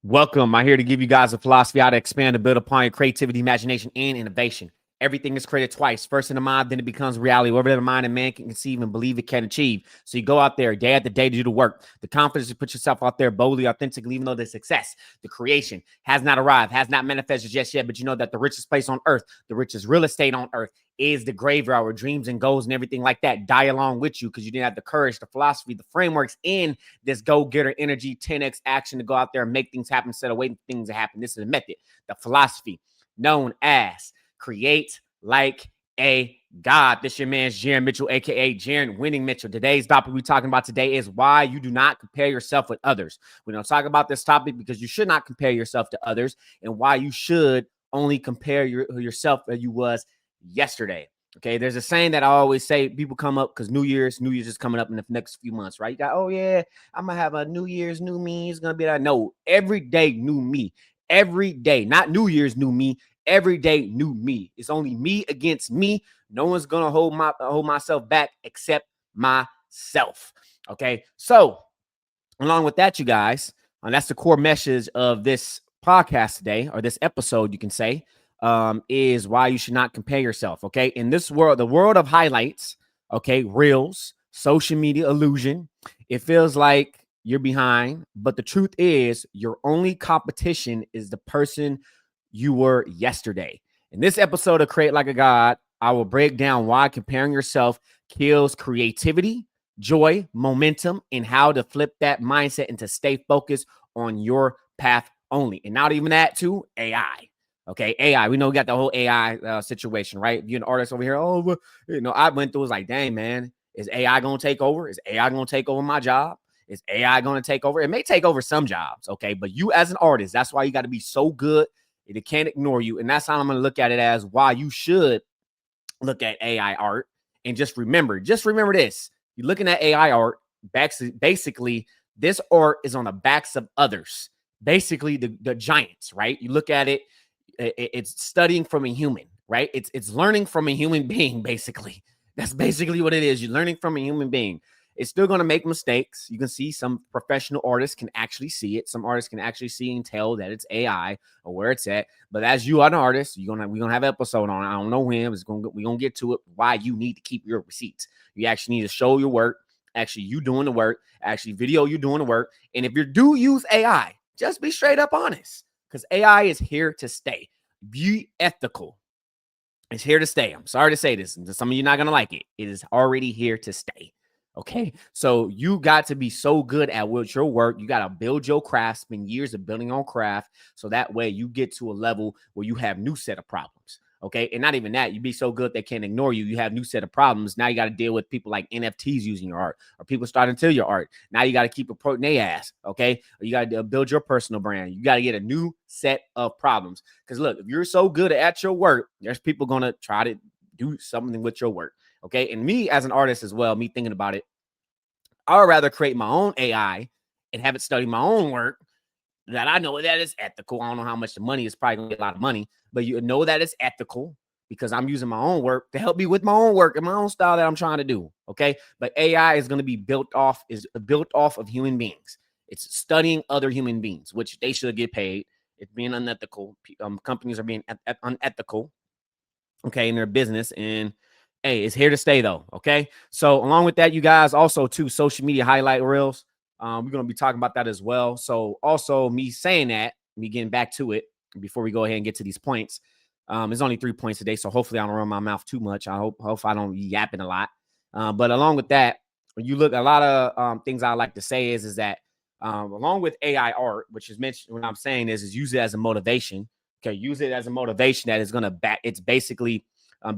Welcome. I'm here to give you guys a philosophy how to expand and build upon your creativity, imagination, and innovation. Everything is created twice. First in the mind, then it becomes reality. Whatever the mind and man can conceive and believe it can achieve. So you go out there day after day to do the work. The confidence to put yourself out there boldly, authentically, even though the success, the creation has not arrived, has not manifested just yet. But you know that the richest place on earth, the richest real estate on earth is the graveyard where dreams and goals and everything like that die along with you because you didn't have the courage, the philosophy, the frameworks in this go-getter energy, 10x action to go out there and make things happen instead of waiting for things to happen. This is a method, the philosophy known as create like a God. This your man's Jaron Mitchell, aka Jaron Winning Mitchell. Today's topic we're talking about today is why you do not compare yourself with others. We don't talk about this topic because you should not compare yourself to others, and why you should only compare yourself as you was yesterday. Okay, there's a saying that I always say. People come up because New Year's is coming up in the next few months, right? You got, oh yeah, I'm gonna have a New Year's new me. It's gonna be that. No, every day new me. Every day, not New Year's new me. Every day new me. It's only me against me. No one's gonna hold myself back except myself. Okay, so along with that, you guys, and that's the core message of this podcast today, or this episode, you can say, is why you should not compare yourself. Okay, in this world, the world of highlights, okay, reels, social media illusion, it feels like you're behind, but the truth is your only competition is the person you were yesterday. In this episode of Create Like a God, I will break down why comparing yourself kills creativity, joy, momentum, and how to flip that mindset and to stay focused on your path only. And not even that, too, AI. Okay, AI. We know we got the whole AI situation, right? You're an artist over here. Oh, I went through. It was like, dang, man, is AI going to take over? Is AI going to take over my job? Is AI going to take over? It may take over some jobs, okay? But you as an artist, that's why you got to be so good. It can't ignore you. And that's how I'm going to look at it, as why you should look at AI art. And just remember this. You're looking at AI art, basically, this art is on the backs of others. Basically, the giants, right? You look at it, it's studying from a human, right? It's learning from a human being, basically. That's basically what it is. You're learning from a human being. It's still going to make mistakes. You can see some professional artists can actually see it. Some artists can actually see and tell that it's AI or where it's at. But as you are an artist, we're gonna have an episode on it. I don't know when. We're gonna get to it. Why you need to keep your receipts. You actually need to show your work. Actually, you doing the work. Actually, video you doing the work. And if you do use AI, just be straight up honest, because AI is here to stay. Be ethical. It's here to stay. I'm sorry to say this. Some of you not gonna like it. It is already here to stay. Okay, so you got to be so good at your work. You got to build your craft, spend years of building on craft, so that way you get to a level where you have new set of problems. Okay, and not even that, you be so good they can't ignore you. You have new set of problems. Now you got to deal with people like NFTs using your art, or people starting to steal your art. Now you got to keep promoting their ass. Okay, or you got to build your personal brand. You got to get a new set of problems. Because look, if you're so good at your work, there's people gonna try to do something with your work. Okay, and me as an artist as well, me thinking about it, I would rather create my own AI and have it study my own work that I know that is ethical. I don't know how much the money is, probably gonna get a lot of money, but you know that it's ethical because I'm using my own work to help me with my own work and my own style that I'm trying to do. Okay, but AI is going to be built off of human beings. It's studying other human beings, which they should get paid. It's being unethical. Companies are being unethical, okay, in their business. And hey, it's here to stay though. Okay, so along with that, you guys, also too, social media highlight reels, we're going to be talking about that as well. So also, me saying that, me getting back to it before we go ahead and get to these points, there's only 3 points today, so hopefully I don't run my mouth too much. I hope I don't be yapping a lot. But along with that, when you look, a lot of things I like to say is that along with AI art, which is mentioned, what I'm saying is use it as a motivation. Okay, use it as a motivation that is going to back. It's basically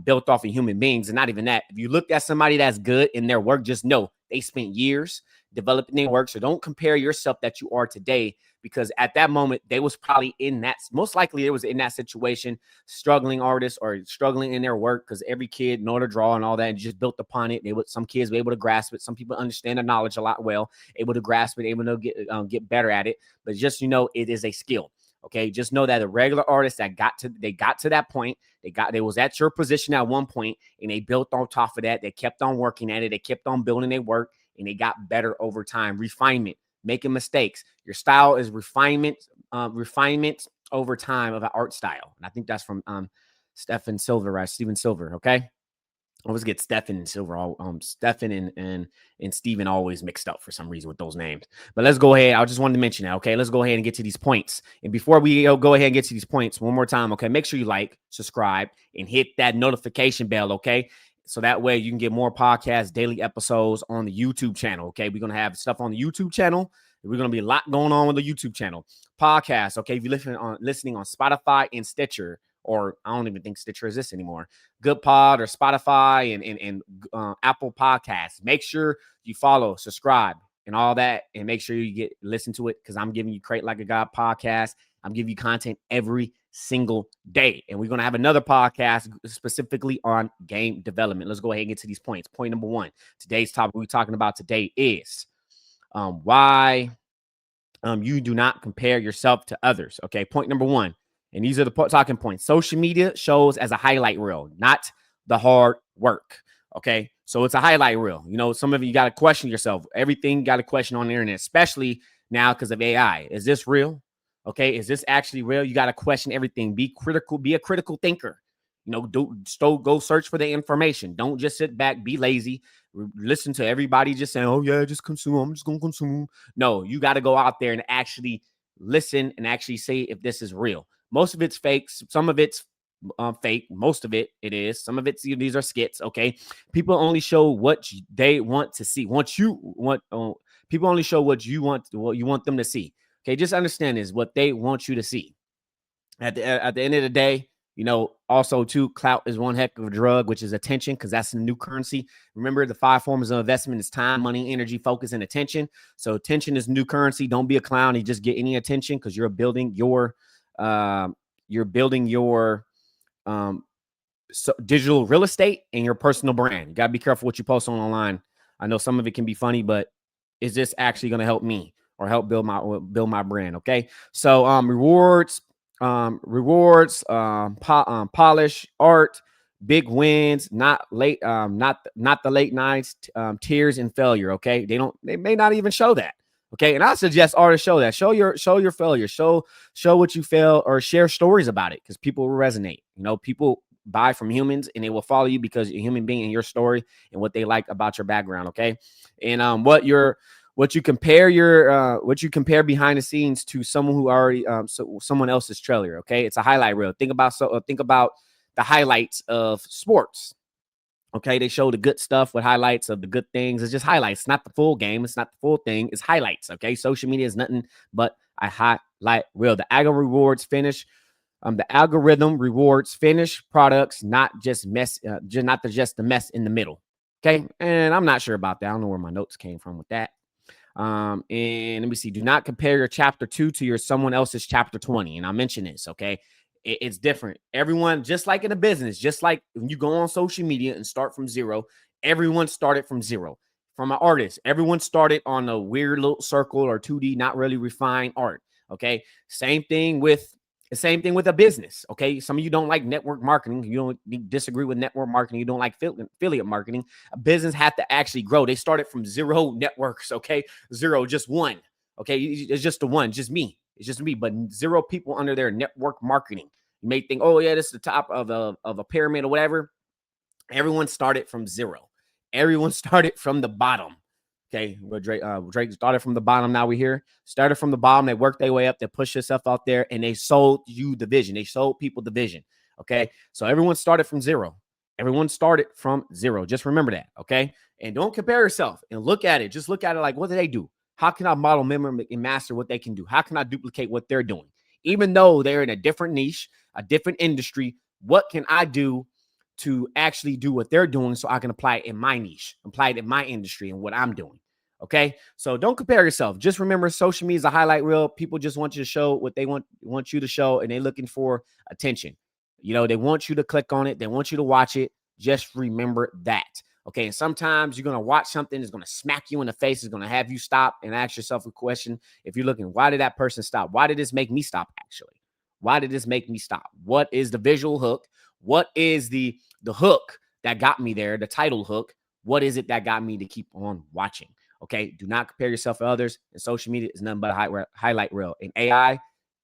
built off of human beings. And not even that. If you look at somebody that's good in their work, just know they spent years developing their work. So don't compare yourself that you are today, because at that moment they was probably in that, most likely it was in that situation, struggling artists or struggling in their work, because every kid know to draw and all that and just built upon it. Some kids were able to grasp it. Some people understand the knowledge a lot well, able to grasp it, able to get better at it. But just, it is a skill. Okay, just know that a regular artist that got to that point, they was at your position at one point, and they built on top of that. They kept on working at it. They kept on building their work, and they got better over time. Refinement, making mistakes. Your style is refinement, refinement over time of an art style. And I think that's from Stephen Silver, right? Steven Silver. Okay. I always get Stephen and Silver, Stephen and Steven always mixed up for some reason with those names. But let's go ahead. I just wanted to mention that. Okay, let's go ahead and get to these points. And before we go ahead and get to these points, one more time. Okay, make sure you like, subscribe, and hit that notification bell. Okay, so that way you can get more podcasts, daily episodes on the YouTube channel. Okay, we're gonna have stuff on the YouTube channel. We're gonna be a lot going on with the YouTube channel, podcast. Okay, if you're listening on Spotify and Stitcher, or I don't even think Stitcher exists anymore. Good Pod or Spotify and Apple Podcasts. Make sure you follow, subscribe, and all that, and make sure you listen to it, because I'm giving you Crate Like a God podcast. I'm giving you content every single day, and we're gonna have another podcast specifically on game development. Let's go ahead and get to these points. Point number one. Today's topic we're talking about today is why you do not compare yourself to others. Okay, point number one. And these are the talking points. Social media shows as a highlight reel, not the hard work. Okay. So it's a highlight reel. You know, some of you got to question yourself. Everything got to question on the internet, especially now because of AI. Is this real? Okay. Is this actually real? You got to question everything. Be critical. Be a critical thinker. You know, go search for the information. Don't just sit back, be lazy, listen to everybody just saying, oh, yeah, just consume. I'm just going to consume. No, you got to go out there and actually listen and actually say if this is real. Most of it's fake. Some of it's fake. Most of it is. Some of it's these are skits. Okay, people only show what they want to see. People only show what you want them to see. Okay, just understand this: what they want you to see. At the end of the day, you know, also too, clout is one heck of a drug, which is attention, because that's the new currency. Remember, the 5 forms of investment is time, money, energy, focus, and attention. So attention is new currency. Don't be a clown and just get any attention, because you're building your digital real estate and your personal brand. You gotta be careful what you post online. I know some of it can be funny, but is this actually going to help me or help build my brand? Okay, so polish, art, big wins, not the late nights, tears and failure. Okay, they may not even show that. Okay, and I suggest artists show that. Show your failure. Show what you fail, or share stories about it, because people will resonate. You know, people buy from humans and they will follow you because you're a human being in your story and what they like about your background. Okay, and what you compare behind the scenes to someone who already someone else's trailer. Okay, it's a highlight reel. Think about the highlights of sports. Okay, they show the good stuff with highlights of the good things. It's just highlights, not the full game. It's not the full thing. It's highlights. Okay, social media is nothing but a highlight reel. The algorithm rewards finished products, not just the mess in the middle. Okay, and I'm not sure about that. I don't know where my notes came from with that. And let me see. Do not compare your chapter 2 to your someone else's chapter 20. And I mentioned this. Okay. It's different. Everyone, just like in a business, just like when you go on social media and start from zero, everyone started from zero. From an artist, everyone started on a weird little circle or 2D, not really refined art. Okay. Same thing with a business. Okay. Some of you don't like network marketing. You disagree with network marketing. You don't like affiliate marketing. A business had to actually grow. They started from zero networks. Okay. Zero, just one. Okay. It's just the one, just me. It's just me, but zero people under their network marketing. You may think, oh yeah, this is the top of a pyramid or whatever. Everyone started from zero. Everyone started from the bottom. Okay, well, Drake started from the bottom. Now we're here. Started from the bottom. They worked their way up. They pushed yourself out there, and they sold you the vision. They sold people the vision. Okay, so everyone started from zero. Everyone started from zero. Just remember that. Okay, and don't compare yourself. And look at it. Just look at it like, what do they do? How can I model, memory, and master what they can do? How can I duplicate what they're doing? Even though they're in a different niche, a different industry, what can I do to actually do what they're doing so I can apply it in my niche, apply it in my industry and what I'm doing? Okay, so don't compare yourself. Just remember, social media is a highlight reel. People just want you to show what they want you to show, and they're looking for attention. You know, they want you to click on it. They want you to watch it. Just remember that. Okay, and sometimes you're going to watch something that's going to smack you in the face. It's going to have you stop and ask yourself a question. If you're looking, why did that person stop? Why did this make me stop, actually? Why did this make me stop? What is the visual hook? What is the hook that got me there, the title hook? What is it that got me to keep on watching? Okay, do not compare yourself to others. And social media is nothing but a highlight reel. And AI,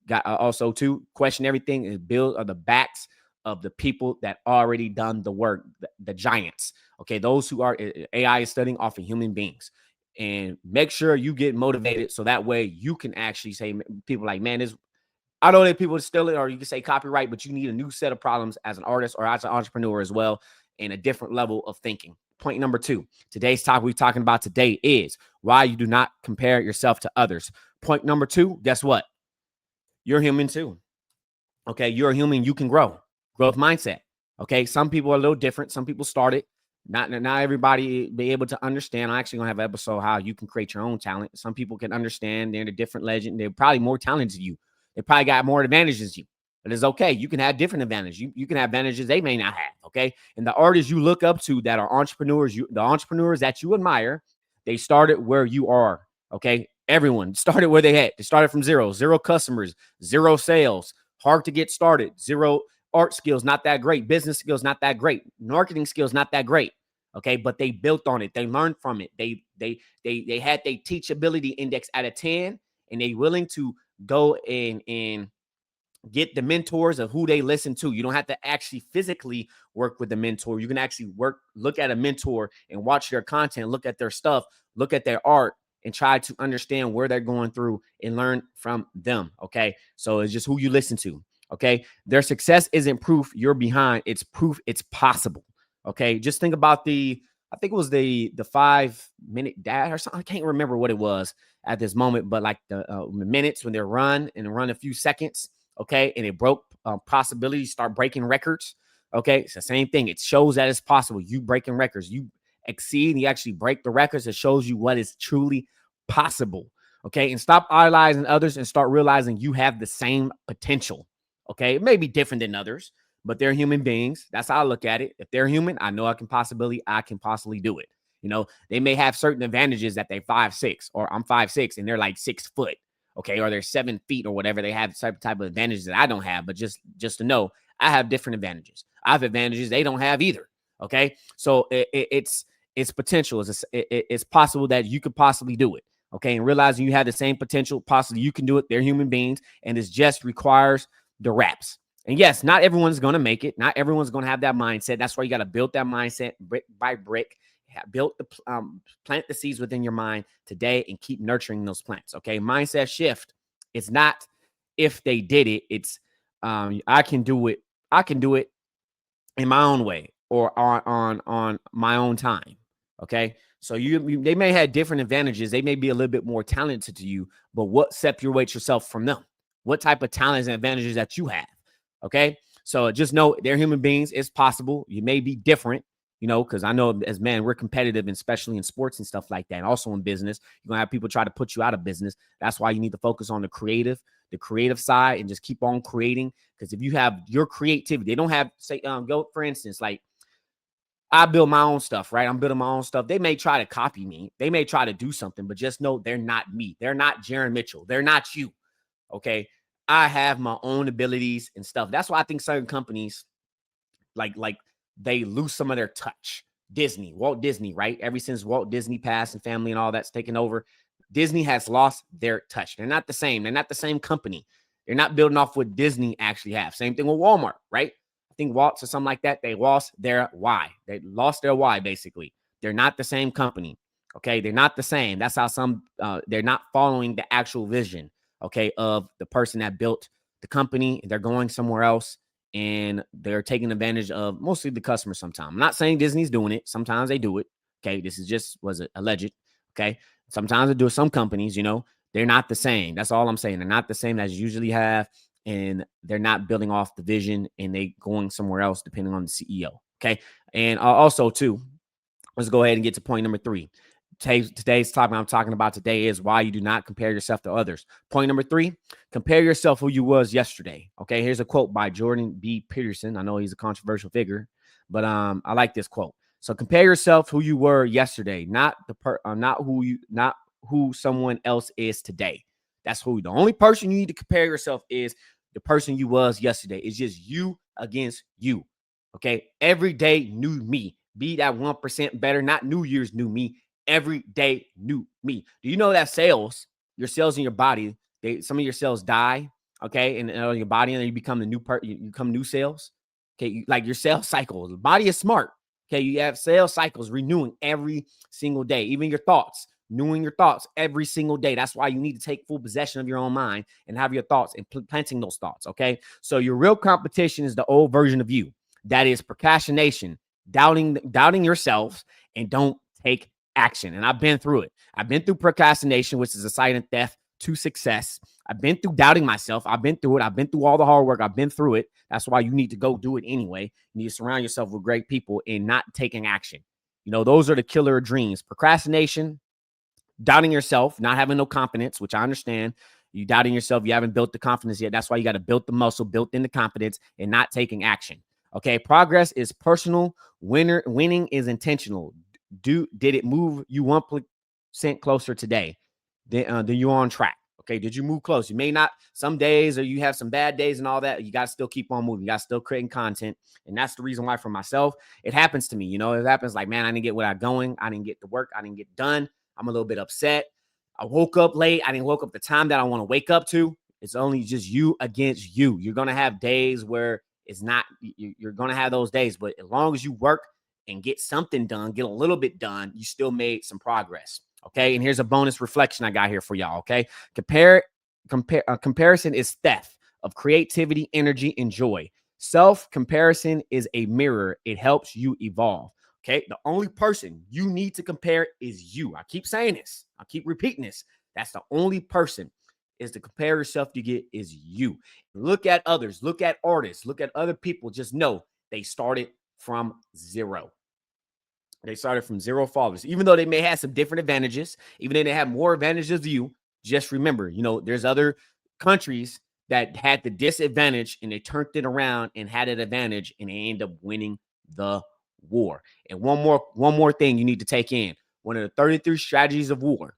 Got also too, question everything and build on the backs of the people that already done the work, the giants. Okay, those who are AI is studying off of human beings, and make sure you get motivated so that way you can actually say people like, man, this I know that people steal it, or you can say copyright, but you need a new set of problems as an artist or as an entrepreneur as well, and a different level of thinking. Point number two, today's topic we're talking about today is why you do not compare yourself to others. Point number two, guess what? You're human too. Okay, you're a human. You can grow. Growth mindset. Okay, some people are a little different. Some people started. Not everybody be able to understand. I'm actually gonna have an episode how you can create your own talent. Some people can understand. They're a different legend. They're probably more talented than you. They probably got more advantages than you. But it's okay. You can have different advantages. You can have advantages they may not have. Okay. And the artists you look up to that are entrepreneurs, the entrepreneurs that you admire, they started where you are. Okay. Everyone started where they had. They started from zero customers, zero sales, hard to get started, zero art skills, not that great, business skills, not that great, marketing skills, not that great. Okay, but they built on it. They learned from it. They had their teachability index at a 10, and they willing to go and get the mentors of who they listen to. You don't have to actually physically work with the mentor. You can actually look at a mentor and watch their content, look at their stuff, look at their art, and try to understand where they're going through and learn from them. Okay. So it's just who you listen to. Okay. Their success isn't proof you're behind, it's proof it's possible. Okay. Just think about I think it was the 5-minute dash or something. I can't remember what it was at this moment, but like the minutes when they run a few seconds. Okay, and it broke possibilities, start breaking records. Okay, it's the same thing. It shows that it's possible. You breaking records, you exceed, and you actually break the records. It shows you what is truly possible. Okay, and stop idolizing others and start realizing you have the same potential. Okay, it may be different than others, but they're human beings. That's how I look at it. If they're human, I know I can possibly do it. You know, they may have certain advantages that they're 5'6" or I'm 5'6" and they're like 6 foot. Okay, or they're 7 feet or whatever. They have certain type of advantages that I don't have, but just to know, I have different advantages. I have advantages they don't have either. Okay, so it's potential. It's possible that you could possibly do it. Okay, and realizing you have the same potential, possibly you can do it. They're human beings, and it just requires the reps. And yes, not everyone's going to make it. Not everyone's going to have that mindset. That's why you got to build that mindset brick by brick. Built the plant the seeds within your mind today and keep nurturing those plants. Okay, mindset shift. It's not if they did it. It's I can do it. I can do it in my own way or on my own time. Okay, so they may have different advantages. They may be a little bit more talented to you, but what separates yourself from them? What type of talents and advantages that you have? Okay, so just know they're human beings. It's possible you may be different. You know, because I know as men, we're competitive, and especially in sports and stuff like that. And also in business, you're gonna have people try to put you out of business. That's why you need to focus on the creative side, and just keep on creating. Because if you have your creativity, they don't have say, go for instance, like I build my own stuff, right? I'm building my own stuff. They may try to copy me, they may try to do something, but just know they're not me. They're not Jaron Mitchell. They're not you. Okay, I have my own abilities and stuff. That's why I think certain companies like they lose some of their touch. Walt Disney, right? Ever since Walt Disney passed and family and all that's taken over, Disney has lost their touch. They're not the same. They're not the same company. They're not building off what Disney actually have. Same thing with Walmart, right? I think Waltz or something like that. They lost their why. They lost their why, basically. They're not the same company. Okay. They're not the same. That's how they're not following the actual vision, okay, of the person that built the company. They're going somewhere else and they're taking advantage of mostly the customer sometimes. I'm not saying Disney's doing it. Sometimes they do it. Okay. This is just, was it alleged? Okay. Sometimes they do it. Some companies, they're not the same. That's all I'm saying. They're not the same as you usually have. And they're not building off the vision and they going somewhere else depending on the CEO. Okay. And also too, let's go ahead and get to point number 3. Today's topic I'm talking about today is why you do not compare yourself to others. Point number 3, compare yourself who you was yesterday. Okay, here's a quote by Jordan B. Peterson. I know he's a controversial figure, but I like this quote. So compare yourself who you were yesterday, not who someone else is today. That's who the only person you need to compare yourself is the person you was yesterday. It's just you against you. Okay, every day new me. Be that 1% better, not New Year's new me. Every day new me. Do you know that your cells in your body, some of your cells die okay, and your body, and then you become the new part. You become new cells. Okay, like your cell cycle. The body is smart. Okay, you have cell cycles renewing every single day. Even your thoughts, renewing your thoughts every single day. That's why you need to take full possession of your own mind and have your thoughts and planting those thoughts. Okay, so your real competition is the old version of you. That is procrastination, doubting yourselves, and don't take action. And I've been through it. I've been through procrastination, which is a silent death to success. I've been through doubting myself. I've been through it. I've been through all the hard work. I've been through it. That's why you need to go do it anyway. You need to surround yourself with great people and not taking action. You know, those are the killer dreams. Procrastination, doubting yourself, not having no confidence, which I understand. You doubting yourself, you haven't built the confidence yet. That's why you got to build the muscle, built in the confidence, and not taking action. Okay, progress is personal. Winning is intentional. Did it move you 1% closer today? Then you on track. Okay, did you move close? You may not some days, or you have some bad days and all that. You got to still keep on moving. You got to still creating content, and that's the reason why for myself it happens to me. You know, it happens like, man, I didn't get what I going. I didn't get the work. I didn't get done. I'm a little bit upset. I woke up late. I didn't woke up the time that I want to wake up to. It's only just you against you. You're gonna have days where it's not. You're gonna have those days, but as long as you work and get something done, get a little bit done, you still made some progress. Okay, and here's a bonus reflection I got here for y'all. Okay, comparison is theft of creativity, energy, and joy. Self comparison is a mirror. It helps you evolve. Okay, the only person you need to compare is you. I keep saying this. I keep repeating this. That's the only person is to compare yourself to get is you. Look at others. Look at artists. Look at other people. Just know they started from zero. They started from zero followers, even though they may have some different advantages, even though they have more advantages than you. Just remember, you know, there's other countries that had the disadvantage and they turned it around and had an advantage and they end up winning the war. And one more thing you need to take in. One of the 33 strategies of war,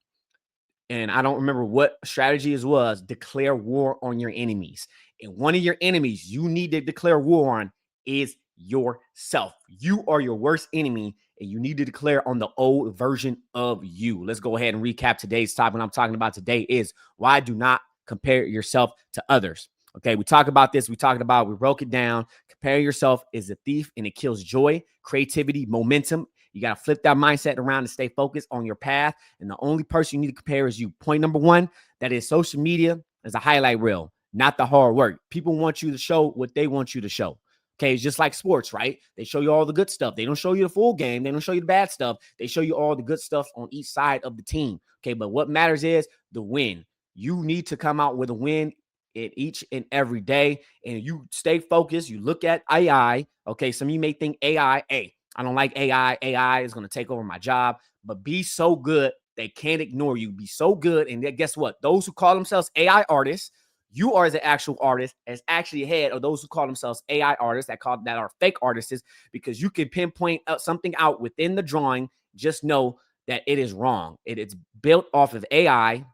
and I don't remember what strategy it was, declare war on your enemies. And one of your enemies you need to declare war on is yourself. You are your worst enemy, and you need to declare on the old version of you. Let's go ahead and recap today's topic. What I'm talking about today is why do not compare yourself to others. Okay, we talked about this. We broke it down. Comparing yourself is a thief and it kills joy, creativity, momentum. You got to flip that mindset around and stay focused on your path. And the only person you need to compare is you. Point number one, that is social media is a highlight reel, not the hard work. People want you to show what they want you to show. Okay, it's just like sports, right? They show you all the good stuff. They don't show you the full game. They don't show you the bad stuff. They show you all the good stuff on each side of the team. Okay, but what matters is the win. You need to come out with a win in each and every day, and you stay focused. You look at AI. Okay, some of you may think AI, hey, I don't like AI. AI is going to take over my job, but be so good they can't ignore you. Be so good, and guess what? Those who call themselves AI artists, you are as an actual artist as actually ahead of those who call themselves AI artists that are fake artists, because you can pinpoint something out within the drawing. Just know that it is wrong. It is built off of AI.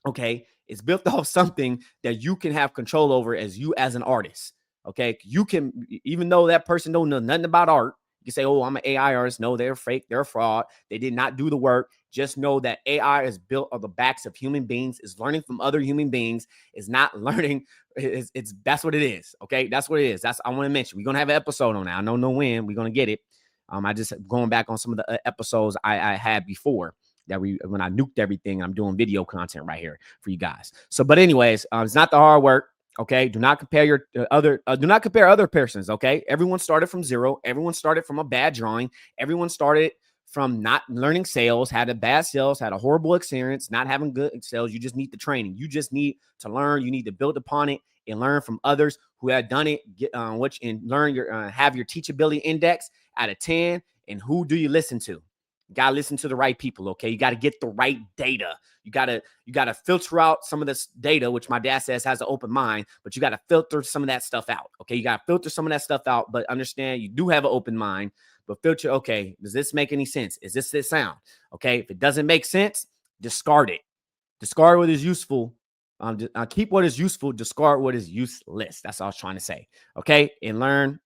Okay, it's built off something that you can have control over as you as an artist. Okay, you can, even though that person don't know nothing about art, you can say, oh, I'm an AI artist. No, they're fake, they're a fraud, they did not do the work. Just know that AI is built on the backs of human beings, is learning from other human beings, is not learning. It's that's what it is. Okay, that's what it is. That's I want to mention. We're gonna have an episode on that. I don't know when we're gonna get it. I just going back on some of the episodes I had before that when I nuked everything. I'm doing video content right here for you guys. So, but anyways, it's not the hard work. Okay, do not compare your do not compare other persons. Okay, everyone started from zero. Everyone started from a bad drawing. Everyone started from not learning sales, had a bad sales, had a horrible experience, not having good sales. You just need the training. You just need to learn. You need to build upon it and learn from others who have done it. Get which and learn your have your teachability index out of 10. And who do you listen to? You gotta listen to the right people. Okay, you got to get the right data. You gotta filter out some of this data, which my dad says has an open mind, but you got to filter some of that stuff out. Okay, you got to filter some of that stuff out, but understand you do have an open mind. But filter, okay, does this make any sense? Is this sound? Okay, if it doesn't make sense, discard it. Discard what is useful. Keep what is useful, discard what is useless. That's all I was trying to say. Okay, and learn.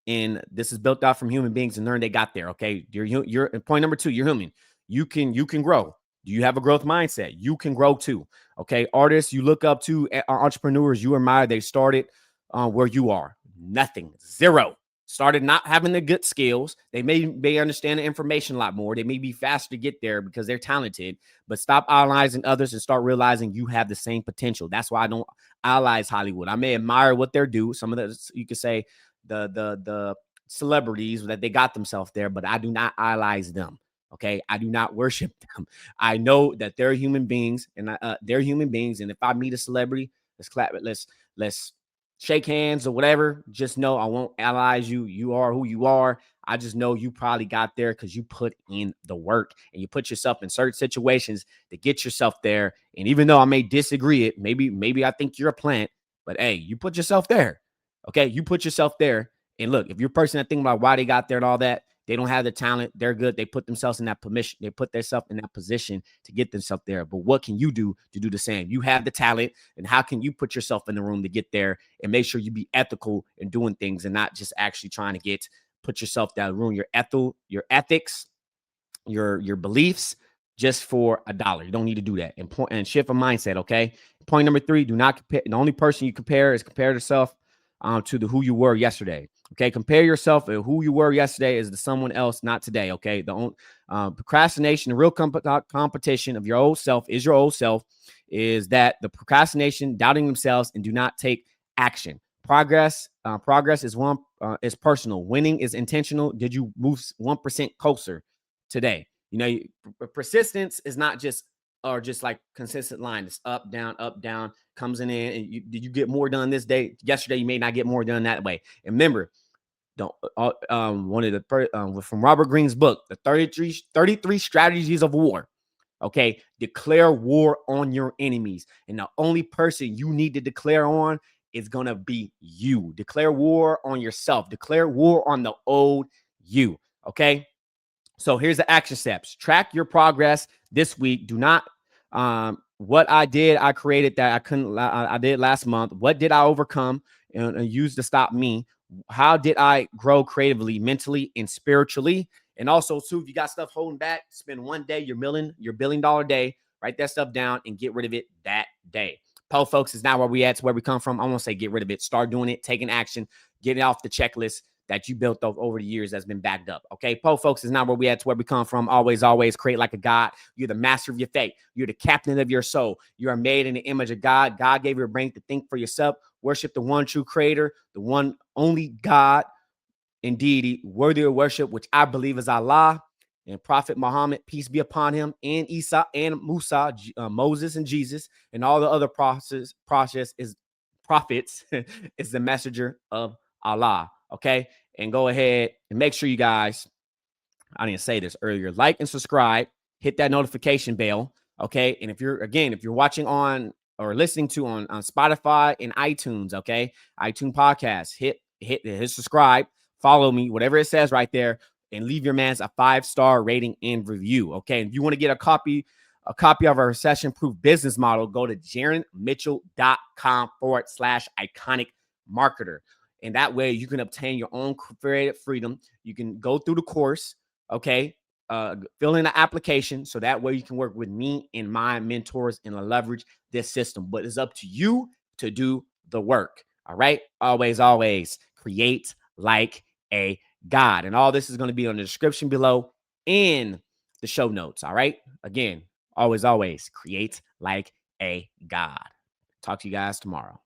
And this is built out from human beings and learn they got there. Okay, you're point number two. You're human. You can grow. Do you have a growth mindset? You can grow too. Okay. Artists you look up to, entrepreneurs you admire, they started where you are. Nothing. Zero. Started not having the good skills. They may understand the information a lot more. They may be faster to get there because they're talented, but stop idolizing others and start realizing you have the same potential. That's why I don't idolize Hollywood. I may admire what they're do. Some of the, you could say, the celebrities that they got themselves there, but I do not idolize them. Okay, I do not worship them. I know that they're human beings, and they're human beings. And if I meet a celebrity, let's clap it. Let's shake hands or whatever. Just know I won't idolize you. You are who you are. I just know you probably got there because you put in the work and you put yourself in certain situations to get yourself there. And even though I may disagree it, maybe I think you're a plant, but hey, you put yourself there. Okay, you put yourself there. And look, if you're a person that think about why they got there and all that, they don't have the talent. They're good. They put themselves in that permission. They put themselves in that position to get themselves there. But what can you do to do the same? You have the talent. And how can you put yourself in the room to get there and make sure you be ethical in doing things and not just actually trying to put yourself down, ruin your ethics, your beliefs just for $1. You don't need to do that. And shift a mindset. Okay. Point number 3, do not compare. The only person you compare yourself to who you were yesterday. Okay, compare yourself to who you were yesterday is to someone else, not today. Okay, the procrastination, the real competition of your old self is your old self. Is that the procrastination, doubting themselves, and do not take action. Progress is personal. Winning is intentional. Did you move 1% closer today? You know, persistence is not just like consistent line. It's up, down, comes in. And did you get more done this day? Yesterday, you may not get more done that way. And remember, don't one of the from Robert Greene's book, the 33 strategies of war. Okay, declare war on your enemies, and the only person you need to declare on is gonna be you. Declare war on yourself. Declare war on the old you. Okay. So here's the action steps. Track your progress this week. Do not what I did, I created that I couldn't. I did last month. What did I overcome and use to stop me? How did I grow creatively, mentally, and spiritually? And also, too, if you got stuff holding back, spend one day, your $1 billion day. Write that stuff down and get rid of it that day. Po, folks, is not where we at. It's where we come from. I won't say get rid of it. Start doing it, taking action, get it off the checklist that you built up over the years that's been backed up. Okay. Po, folks, is not where we at. It's where we come from. Always create like a God. You're the master of your fate. You're the captain of your soul. You are made in the image of God. God gave you a brain to think for yourself. Worship the one true creator, the one only God, indeed worthy of worship, which I believe is Allah and Prophet Muhammad, peace be upon him, and Isa and Musa, Moses and Jesus, and all the other prophets is the messenger of Allah. Okay. And go ahead and make sure you guys, I didn't say this earlier, like and subscribe, hit that notification bell. Okay. And if you're watching on or listening to on Spotify and iTunes, okay, iTunes podcast, hit subscribe, follow me, whatever it says right there, and leave your man's a 5-star rating and review. Okay. And if you want to get a copy of our recession proof business model, go to jaronmitchell.com/iconic marketer. And that way you can obtain your own creative freedom. You can go through the course, okay, fill in the application. So that way you can work with me and my mentors and leverage this system. But it's up to you to do the work. All right. Always create like a God. And all this is going to be on the description below in the show notes. All right. Again, always create like a God. Talk to you guys tomorrow.